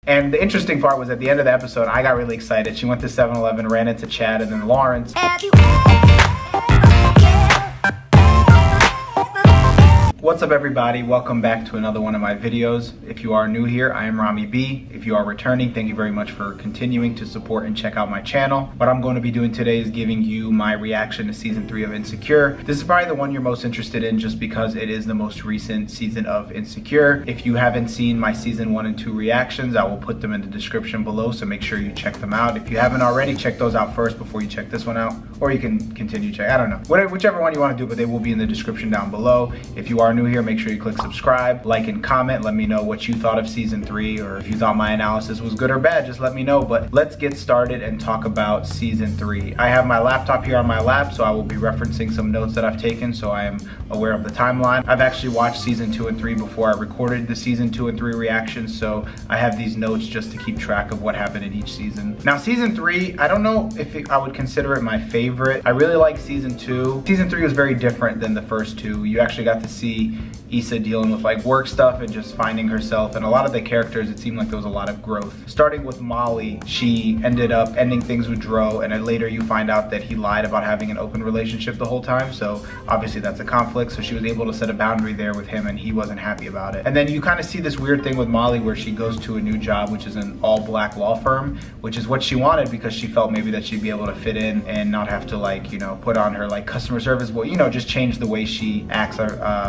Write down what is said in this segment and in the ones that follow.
And the interesting part was at the end of the episode, I got really excited. She went to 7-Eleven, ran into Chad and then Lawrence. What's up everybody, welcome back to another one of my videos. If you are new here, I am Ramy B. If you are returning, thank you very much for continuing to support and check out my channel. What I'm going to be doing today is giving you my reaction to season 3 of Insecure. This is probably the one you're most interested in just because it is the most recent season of Insecure. If you haven't seen my season 1 and 2 reactions, I will put them in the description below, so make sure you check them out. If you haven't already, check those out first before you check this one out, or you can continue check, I don't know. Whichever one you want to do, but they will be in the description down below. If you are new here, make sure you click subscribe, like, and comment. Let me know what you thought of season 3, or if you thought my analysis was good or bad, just let me know. But let's get started and talk about season 3. I have my laptop here on my lap, so I will be referencing some notes that I've taken so I am aware of the timeline. I've actually watched season 2 and 3 before I recorded the season 2 and 3 reactions, so I have these notes just to keep track of what happened in each season. Now season 3, I don't know if I would consider it my favorite. I really like season 2. Season 3 was very different than the first two. You actually got to see Issa dealing with like work stuff and just finding herself, and a lot of the characters, it seemed like there was a lot of growth. Starting with Molly, she ended up ending things with Dro, and then later you find out that he lied about having an open relationship the whole time, so obviously that's a conflict. So she was able to set a boundary there with him and he wasn't happy about it. And then you kind of see this weird thing with Molly where she goes to a new job, which is an all-black law firm, which is what she wanted because she felt maybe that she'd be able to fit in and not have to, like, you know, put on her like customer service, well, you know, just change the way she acts, or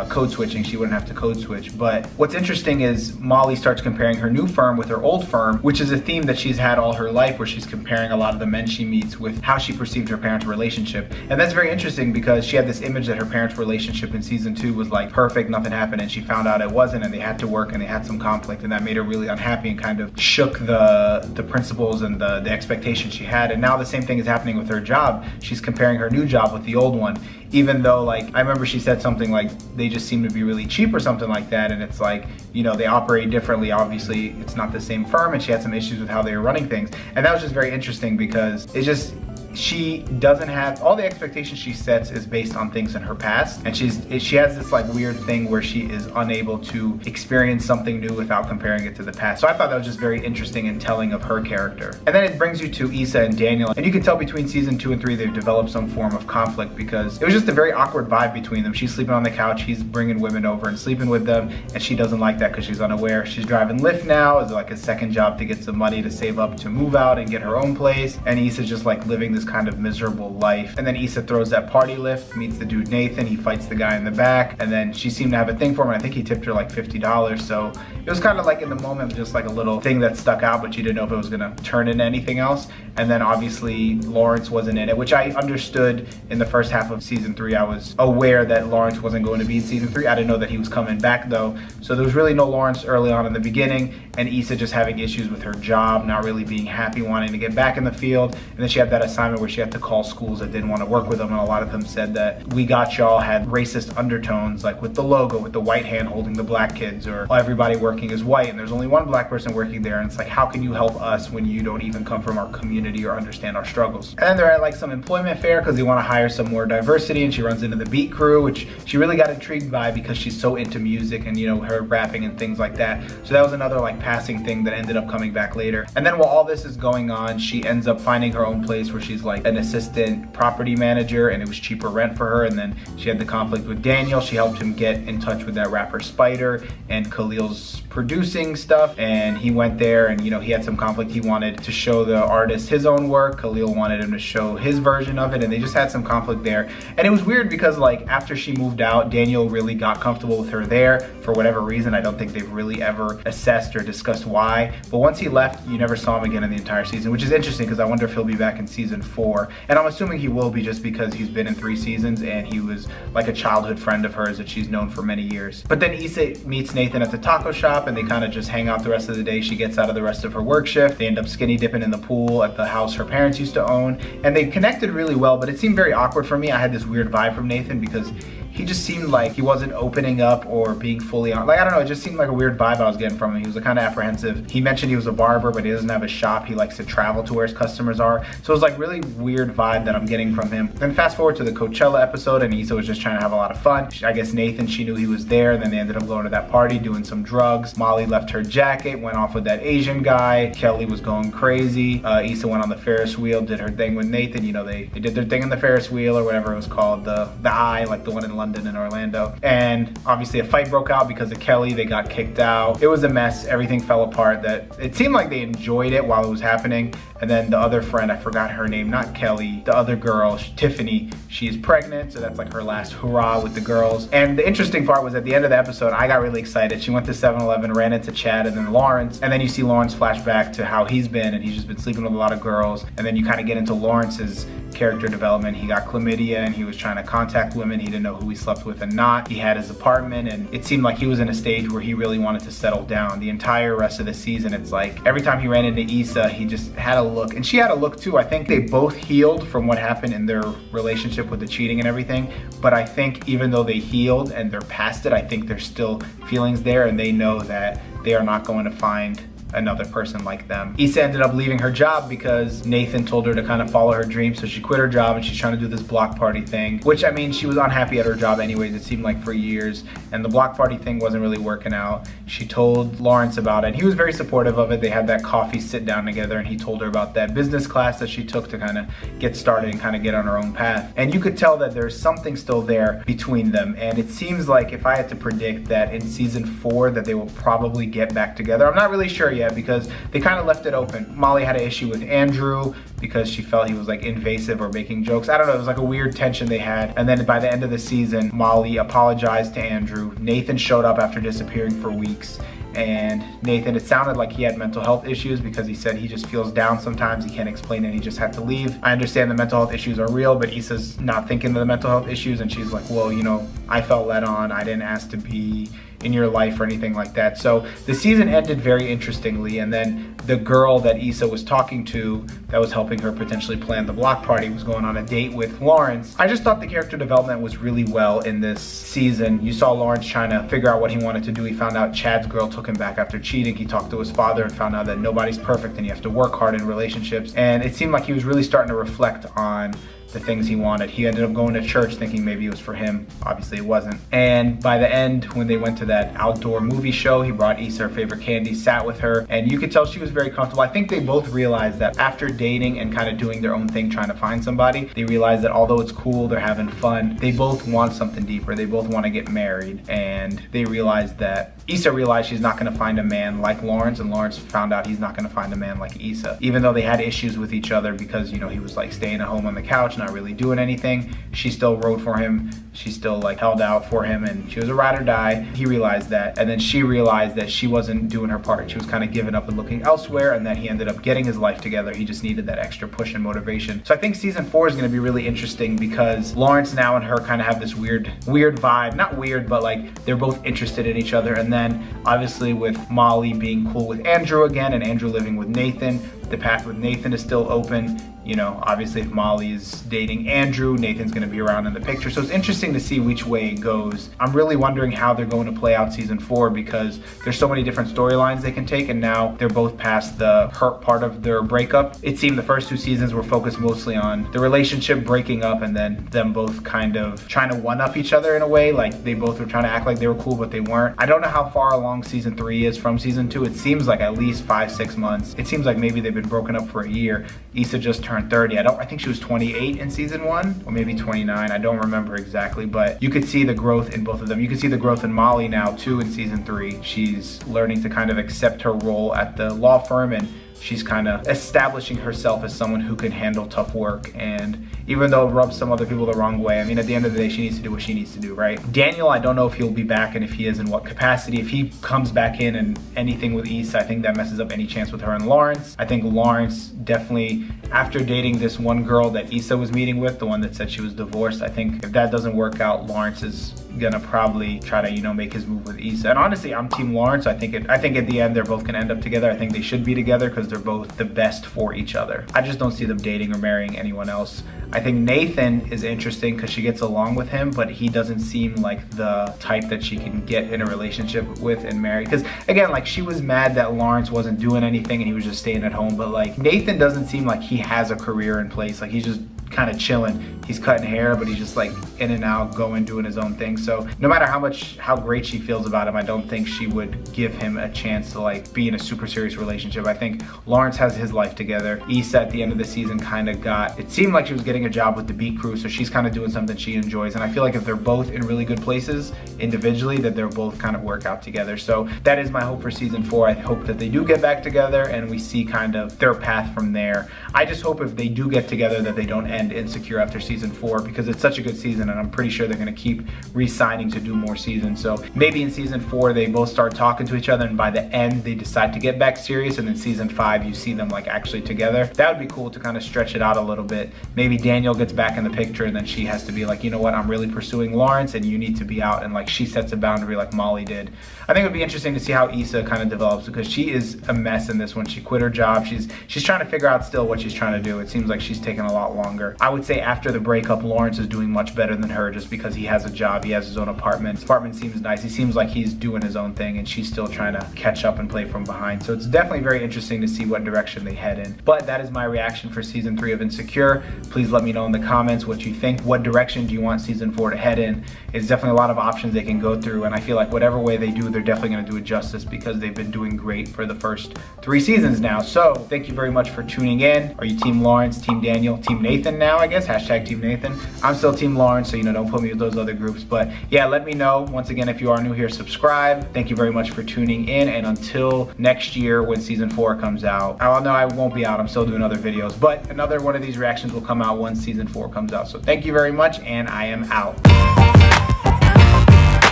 code switching. She wouldn't have to code switch. But what's interesting is Molly starts comparing her new firm with her old firm, which is a theme that she's had all her life, where she's comparing a lot of the men she meets with how she perceived her parents' relationship. And that's very interesting because she had this image that her parents' relationship in season 2 was like perfect, nothing happened, and she found out it wasn't, and they had to work and they had some conflict, and that made her really unhappy and kind of shook the principles and the expectations she had. And now the same thing is happening with her job. She's comparing her new job with the old one, even though, like, I remember she said something like they just seem to be really cheap or something like that, and it's like, you know, they operate differently. Obviously it's not the same firm, and she had some issues with how they were running things. And that was just very interesting because it's just, she doesn't have, all the expectations she sets is based on things in her past, and she has this like weird thing where she is unable to experience something new without comparing it to the past. So I thought that was just very interesting and telling of her character. And then it brings you to Issa and Daniel, and you can tell between season 2 and 3 they've developed some form of conflict because it was just a very awkward vibe between them. She's sleeping on the couch, he's bringing women over and sleeping with them, and she doesn't like that because she's unaware. She's driving Lyft now as like a second job to get some money to save up to move out and get her own place, and Issa's just like living this kind of miserable life. And then Issa throws that party lift, meets the dude Nathan, he fights the guy in the back, and then she seemed to have a thing for him. I think he tipped her like $50, so it was kind of like in the moment just like a little thing that stuck out, but you didn't know if it was gonna turn into anything else. And then obviously Lawrence wasn't in it, which I understood in the first half of season 3. I was aware that Lawrence wasn't going to be in season 3. I didn't know that he was coming back though, so there was really no Lawrence early on in the beginning, and Issa just having issues with her job, not really being happy, wanting to get back in the field. And then she had that assignment where she had to call schools that didn't want to work with them, and a lot of them said that We Got Y'all had racist undertones, like with the logo, with the white hand holding the black kids, or everybody working is white and there's only one black person working there, and it's like, how can you help us when you don't even come from our community or understand our struggles? And then they're at like some employment fair because they want to hire some more diversity, and she runs into the beat crew, which she really got intrigued by because she's so into music and, you know, her rapping and things like that. So that was another like passing thing that ended up coming back later. And then while all this is going on, she ends up finding her own place where she's like an assistant property manager, and it was cheaper rent for her. And then she had the conflict with Daniel. She helped him get in touch with that rapper Spider, and Khalil's producing stuff, and he went there, and, you know, he had some conflict. He wanted to show the artist his own work, Khalil wanted him to show his version of it, and they just had some conflict there. And it was weird because like after she moved out, Daniel really got comfortable with her there for whatever reason. I don't think they've really ever assessed or discussed why, but once he left, you never saw him again in the entire season, which is interesting because I wonder if he'll be back in season 4, and I'm assuming he will be just because he's been in 3 seasons and he was like a childhood friend of hers that she's known for many years. But then Issa meets Nathan at the taco shop, and they kind of just hang out the rest of the day. She gets out of the rest of her work shift. They end up skinny dipping in the pool at the house her parents used to own, and they connected really well, but it seemed very awkward for me. I had this weird vibe from Nathan because he just seemed like he wasn't opening up or being fully on. Like, I don't know, it just seemed like a weird vibe I was getting from him. He was kind of apprehensive. He mentioned he was a barber, but he doesn't have a shop. He likes to travel to where his customers are. So it was like really weird vibe that I'm getting from him. Then fast forward to the Coachella episode, and Issa was just trying to have a lot of fun. I guess Nathan, she knew he was there, and then they ended up going to that party, doing some drugs. Molly left her jacket, went off with that Asian guy. Kelly was going crazy. Issa went on the Ferris wheel, did her thing with Nathan. You know, they did their thing in the Ferris wheel or whatever it was called, the eye, like the one in London and Orlando. And obviously a fight broke out because of Kelly. They got kicked out. It was a mess. Everything fell apart. That it seemed like they enjoyed it while it was happening. And then the other friend, I forgot her name, not Kelly, the other girl, Tiffany, she's pregnant, so that's like her last hurrah with the girls. And the interesting part was at the end of the episode, I got really excited. She went to 7-Eleven, ran into Chad and then Lawrence, and then you see Lawrence flash back to how he's been, and he's just been sleeping with a lot of girls. And then you kind of get into Lawrence's character development. He got chlamydia and he was trying to contact women. He didn't know who he slept with and not. He had his apartment, and it seemed like he was in a stage where he really wanted to settle down. The entire rest of the season, it's like every time he ran into Issa, he just had a look, and she had a look too. I think they both healed from what happened in their relationship with the cheating and everything, but I think even though they healed and they're past it, I think there's still feelings there, and they know that they are not going to find another person like them. Issa ended up leaving her job because Nathan told her to kind of follow her dreams, so she quit her job and she's trying to do this block party thing, which, I mean, she was unhappy at her job anyways, it seemed like, for years, and the block party thing wasn't really working out. She told Lawrence about it, and he was very supportive of it. They had that coffee sit down together, and he told her about that business class that she took to kind of get started and kind of get on her own path. And you could tell that there's something still there between them, and it seems like, if I had to predict, that in season 4 that they will probably get back together. I'm not really sure yet because they kind of left it open. Molly had an issue with Andrew because she felt he was like invasive or making jokes. I don't know, it was like a weird tension they had. And then by the end of the season, Molly apologized to Andrew. Nathan showed up after disappearing for weeks. And Nathan, it sounded like he had mental health issues because he said he just feels down sometimes. He can't explain it. He just had to leave. I understand the mental health issues are real, but Issa's not thinking of the mental health issues. And she's like, well, you know, I felt let on. I didn't ask to be in your life or anything like that. So the season ended very interestingly, and then the girl that Issa was talking to that was helping her potentially plan the block party was going on a date with Lawrence. I just thought the character development was really well in this season. You saw Lawrence trying to figure out what he wanted to do. He found out Chad's girl took him back after cheating. He talked to his father and found out that nobody's perfect and you have to work hard in relationships. And it seemed like he was really starting to reflect on the things he wanted. He ended up going to church thinking maybe it was for him. Obviously it wasn't. And by the end, when they went to that outdoor movie show, he brought Issa her favorite candy, sat with her, and you could tell she was very comfortable. I think they both realized that after dating and kind of doing their own thing, trying to find somebody, they realized that although it's cool, they're having fun, they both want something deeper. They both want to get married, and they realized that Issa realized she's not going to find a man like Lawrence, and Lawrence found out he's not going to find a man like Issa. Even though they had issues with each other because, you know, he was like staying at home on the couch, not really doing anything, she still rode for him. She still like held out for him, and she was a ride or die. He realized that, and then she realized that she wasn't doing her part. She was kind of giving up and looking elsewhere, and then he ended up getting his life together. He just needed that extra push and motivation. So I think season 4 is going to be really interesting because Lawrence now and her kind of have this weird vibe. Not weird, but like they're both interested in each other. And then obviously with Molly being cool with Andrew again and Andrew living with Nathan, the path with Nathan is still open. You know, obviously if Molly's dating Andrew, Nathan's gonna be around in the picture. So it's interesting to see which way it goes. I'm really wondering how they're going to play out season 4 because there's so many different storylines they can take, and now they're both past the hurt part of their breakup. It seemed the first 2 seasons were focused mostly on the relationship breaking up and then them both kind of trying to one-up each other in a way. Like they both were trying to act like they were cool, but they weren't. I don't know how far along season 3 is from season 2. It seems like at least 5-6 months. It seems like maybe they've been broken up for a year. Issa just turned 30. I think she was 28 in season 1 or maybe 29. I don't remember exactly, but you could see the growth in both of them. You can see the growth in Molly now too in season 3. She's learning to kind of accept her role at the law firm, and she's kind of establishing herself as someone who can handle tough work. And even though it rubs some other people the wrong way, I mean, at the end of the day, she needs to do what she needs to do, right? Daniel, I don't know if he'll be back, and if he is, in what capacity. If he comes back in and anything with Issa, I think that messes up any chance with her and Lawrence. I think Lawrence definitely, after dating this one girl that Issa was meeting with, the one that said she was divorced, I think if that doesn't work out, Lawrence is gonna probably try to, you know, make his move with Issa. And honestly, I'm Team Lawrence. I think at the end they're both gonna end up together. I think they should be together because they're both the best for each other. I just don't see them dating or marrying anyone else. I think Nathan is interesting because she gets along with him, but he doesn't seem like the type that she can get in a relationship with and marry. Because again, like, she was mad that Lawrence wasn't doing anything and he was just staying at home, but like Nathan doesn't seem like he has a career in place. Like, he's just kind of chilling. He's cutting hair, but he's just like in and out, going, doing his own thing. So no matter how great she feels about him, I don't think she would give him a chance to like be in a super serious relationship. I think Lawrence has his life together. Issa at the end of the season kind of it seemed like she was getting a job with the Beat Crew, so she's kind of doing something she enjoys. And I feel like if they're both in really good places individually, that they'll both kind of work out together. So that is my hope for season 4. I hope that they do get back together and we see kind of their path from there. I just hope if they do get together that they don't end insecure after season 4, because it's such a good season and I'm pretty sure they're going to keep re-signing to do more seasons. So maybe in season 4 they both start talking to each other and by the end they decide to get back serious, and then season 5 you see them like actually together. That would be cool to kind of stretch it out a little bit. Maybe Daniel gets back in the picture and then she has to be like, you know what, I'm really pursuing Lawrence and you need to be out, and like she sets a boundary like Molly did. I think it would be interesting to see how Issa kind of develops, because she is a mess in this one. She quit her job. She's trying to figure out still what she's trying to do. It seems like she's taking a lot longer. I would say after the breakup, Lawrence is doing much better than her just because he has a job. He has his own apartment. His apartment seems nice. He seems like he's doing his own thing and she's still trying to catch up and play from behind. So it's definitely very interesting to see what direction they head in. But that is my reaction for season 3 of Insecure. Please let me know in the comments what you think. What direction do you want season 4 to head in? It's definitely a lot of options they can go through, and I feel like whatever way they do, they're definitely going to do it justice because they've been doing great for the first 3 seasons now. So thank you very much for tuning in. Are you Team Lawrence, Team Daniel, Team Nathan now, I guess? Hashtag Team Nathan. I'm still Team Lawrence, so you know, don't put me with those other groups. But yeah, let me know. Once again, if you are new here, subscribe. Thank you very much for tuning in, and until next year when season 4 comes out. Oh no, I won't be out. I'm still doing other videos, but another one of these reactions will come out once season 4 comes out. So thank you very much, and I am out.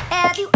Have you